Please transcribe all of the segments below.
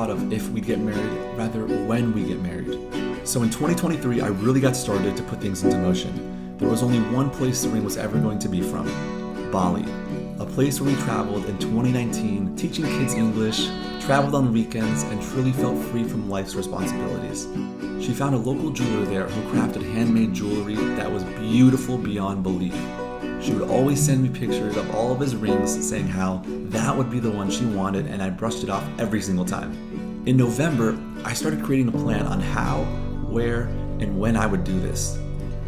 thought of if we'd get married, rather when we get married. So in 2023, I really got started to put things into motion. There was only one place the ring was ever going to be from: Bali. A place where we traveled in 2019, teaching kids English, traveled on weekends, and truly felt free from life's responsibilities. She found a local jeweler there who crafted handmade jewelry that was beautiful beyond belief. She would always send me pictures of all of his rings, saying how that would be the one she wanted, and I brushed it off every single time. In November, I started creating a plan on how, where, and when I would do this.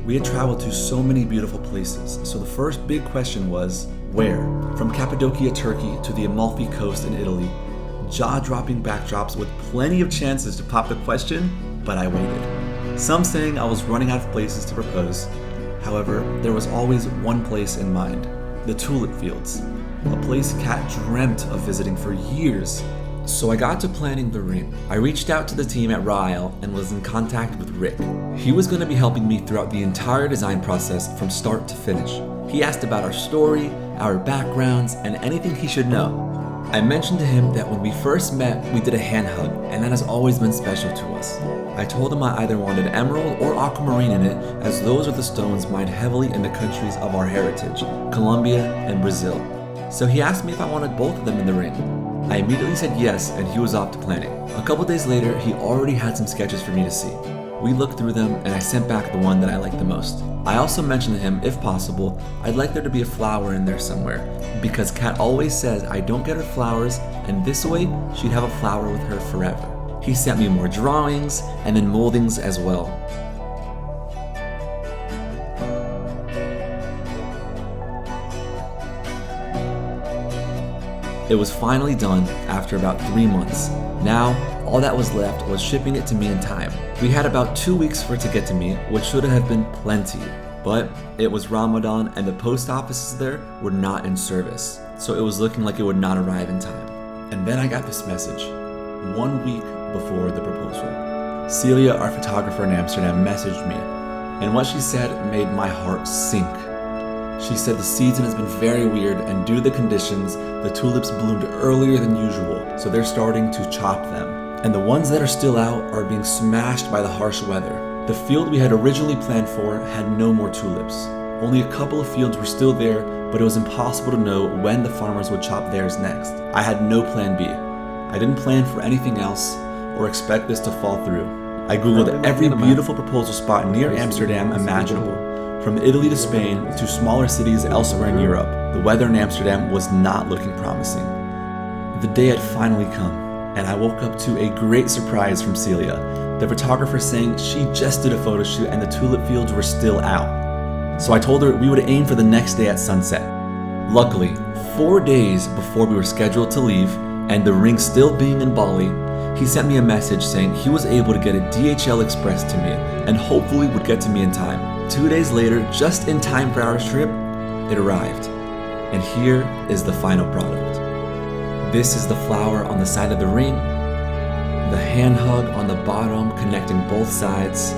We had traveled to so many beautiful places, so the first big question was, where? From Cappadocia, Turkey to the Amalfi Coast in Italy. Jaw-dropping backdrops with plenty of chances to pop the question, but I waited. Some saying I was running out of places to propose. However, there was always one place in mind: the Tulip Fields, a place Kat dreamt of visiting for years. So I got to planning the ring. I reached out to the team at Ryle and was in contact with Rick. He was going to be helping me throughout the entire design process from start to finish. He asked about our story, our backgrounds, and anything he should know. I mentioned to him that when we first met, we did a hand hug, and that has always been special to us. I told him I either wanted emerald or aquamarine in it, as those are the stones mined heavily in the countries of our heritage, Colombia and Brazil. So he asked me if I wanted both of them in the ring. I immediately said yes, and he was off to planning. A couple days later, he already had some sketches for me to see. We looked through them, and I sent back the one that I liked the most. I also mentioned to him, if possible, I'd like there to be a flower in there somewhere, because Kat always says I don't get her flowers, and this way, she'd have a flower with her forever. He sent me more drawings, and then moldings as well. It was finally done after about 3 months. Now, all that was left was shipping it to me in time. We had about 2 weeks for it to get to me, which should have been plenty. But it was Ramadan and the post offices there were not in service, so it was looking like it would not arrive in time. And then I got this message, 1 week before the proposal. Celia, our photographer in Amsterdam, messaged me, and what she said made my heart sink. She said the season has been very weird, and due to the conditions, the tulips bloomed earlier than usual, so they're starting to chop them. And the ones that are still out are being smashed by the harsh weather. The field we had originally planned for had no more tulips. Only a couple of fields were still there, but it was impossible to know when the farmers would chop theirs next. I had no plan B. I didn't plan for anything else or expect this to fall through. I googled every beautiful proposal spot near Amsterdam imaginable. From Italy to Spain to smaller cities elsewhere in Europe, the weather in Amsterdam was not looking promising. The day had finally come, and I woke up to a great surprise from Celia, the photographer, saying she just did a photo shoot and the tulip fields were still out. So I told her we would aim for the next day at sunset. Luckily, 4 days before we were scheduled to leave, and the ring still being in Bali, he sent me a message saying he was able to get a DHL Express to me and hopefully would get to me in time. 2 days later, just in time for our trip, it arrived. And here is the final product. This is the flower on the side of the ring, the hand hug on the bottom connecting both sides,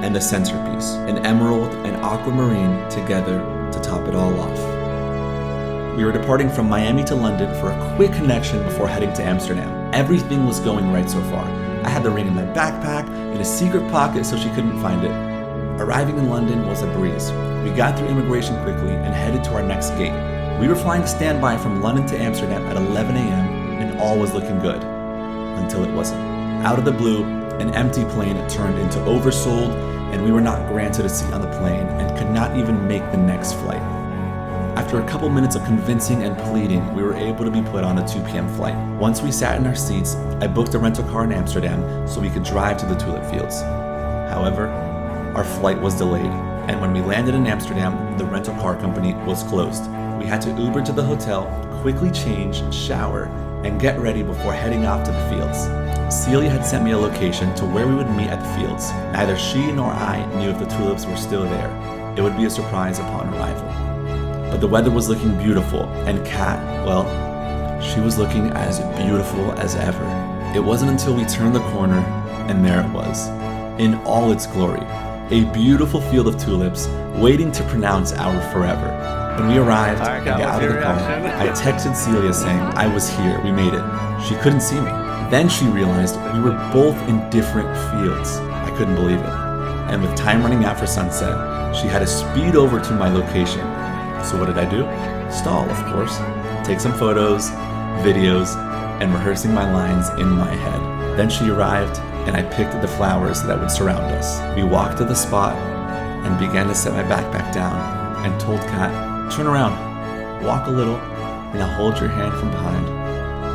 and the centerpiece, an emerald and aquamarine together to top it all off. We were departing from Miami to London for a quick connection before heading to Amsterdam. Everything was going right so far. I had the ring in my backpack, in a secret pocket so she couldn't find it. Arriving in London was a breeze. We got through immigration quickly and headed to our next gate. We were flying standby from London to Amsterdam at 11 a.m. and all was looking good. Until it wasn't. Out of the blue, an empty plane turned into oversold, and we were not granted a seat on the plane and could not even make the next flight. After a couple minutes of convincing and pleading, we were able to be put on a 2 p.m. flight. Once we sat in our seats, I booked a rental car in Amsterdam so we could drive to the Tulip Fields. However, our flight was delayed, and when we landed in Amsterdam, the rental car company was closed. We had to Uber to the hotel, quickly change, shower, and get ready before heading off to the fields. Celia had sent me a location to where we would meet at the fields. Neither she nor I knew if the tulips were still there. It would be a surprise upon arrival. But the weather was looking beautiful, and Kat, well, she was looking as beautiful as ever. It wasn't until we turned the corner, and there it was, in all its glory, a beautiful field of tulips waiting to pronounce our forever. When we arrived and got out of the car, I texted Celia saying I was here, we made it. She couldn't see me. Then she realized we were both in different fields. I couldn't believe it. And with time running out for sunset, she had to speed over to my location. So what did I do? Stall, of course. Take some photos, videos, and rehearsing my lines in my head. Then she arrived, and I picked the flowers that would surround us. We walked to the spot and began to set my backpack down and told Kat, turn around, walk a little, and I'll hold your hand from behind.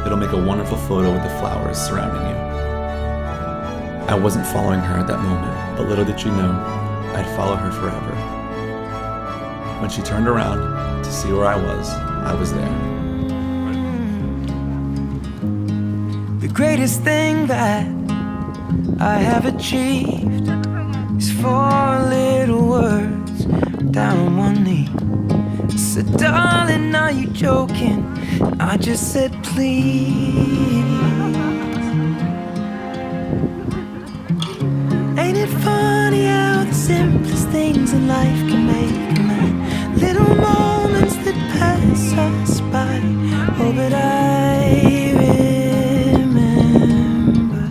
It'll make a wonderful photo with the flowers surrounding you. I wasn't following her at that moment, but little did she know, I'd follow her forever. When she turned around to see where I was there. The greatest thing that I have achieved is 4 little words down on one knee. I said, darling, are you joking? And I just said, please. Ain't it funny how the simplest things in life can make a man? Little moments that pass us by. Oh, but I remember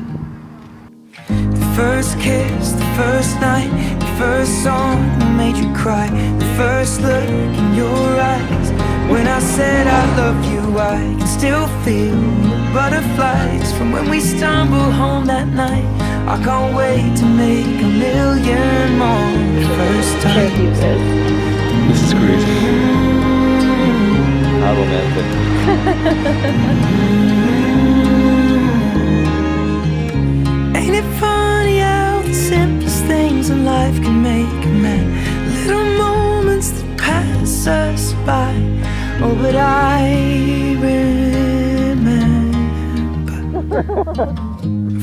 the first kiss, the first night, the first song that made you cry, the first look in your eyes. When I said I love you, I can still feel the butterflies from when we stumbled home that night. I can't wait to make a million more first time. This is crazy. How romantic. Ain't it funny how the simplest things in life can make a man? Little moments that pass us by. Oh, but I remember.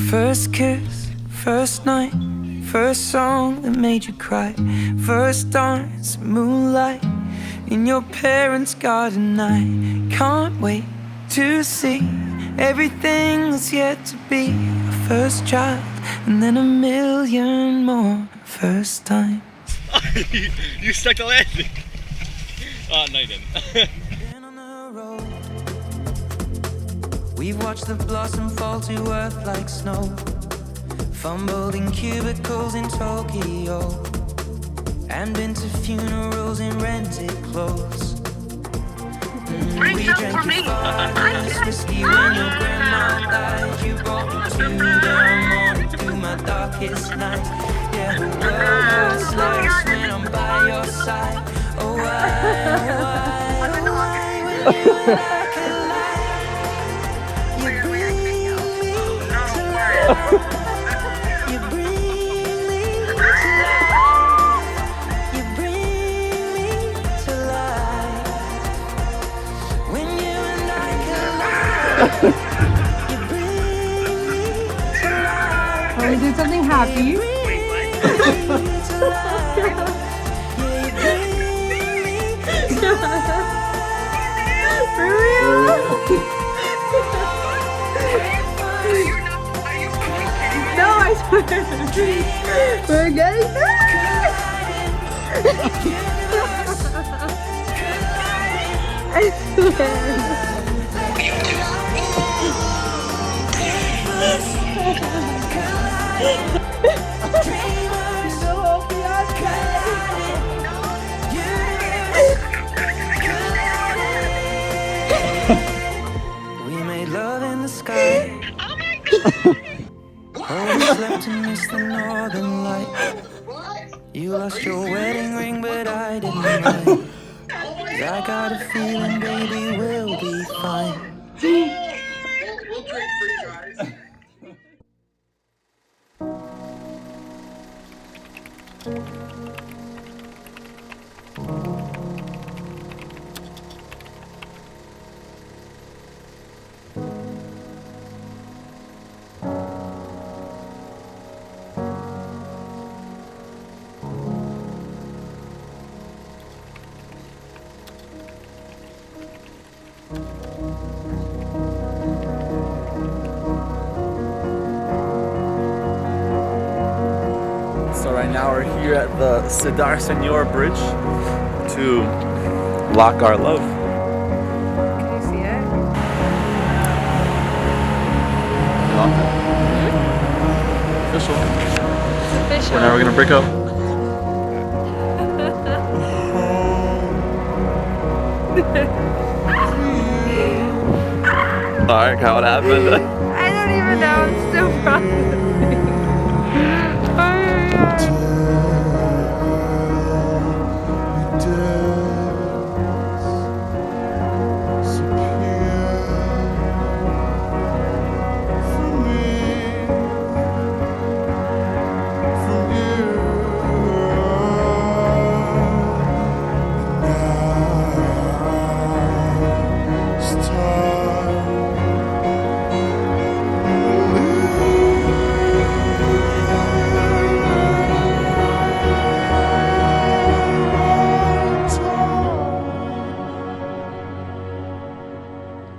First kiss, first night, first song that made you cry, first dance, moonlight in your parents' garden. I can't wait to see everything that's yet to be. A first child, and then a million more first times. You stuck the landing. Oh, no, you didn't. Been on the road. We've watched the blossom fall to earth like snow, fumbled in cubicles in Tokyo, and been to funerals in rented clothes. We drank your father's whiskey when your grandma died. You brought me to the morning through my darkest night. Yeah, the world was lost when I'm by your side. Oh, why, when you were like a light, you bring me to life. You bring me to life. You bring me to life. When you and I collide, you bring me to life. Are we doing something happy? You bring me to life. Yeah, you bring me to life. For real? No, I swear. We're getting I swear. We made love in the sky. Oh, we slept and missed the northern light. You lost your wedding ring, but I didn't mind. 'Cause I got a feeling, baby, we'll be fine. We'll drink 3 tries. So right now we're here at the Cedar Senor Bridge to lock our love. Can you see it? official. It's official. We're never gonna break up. Alright, Kyle, what happened? I don't even know. I'm still processing. Oh my god.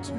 To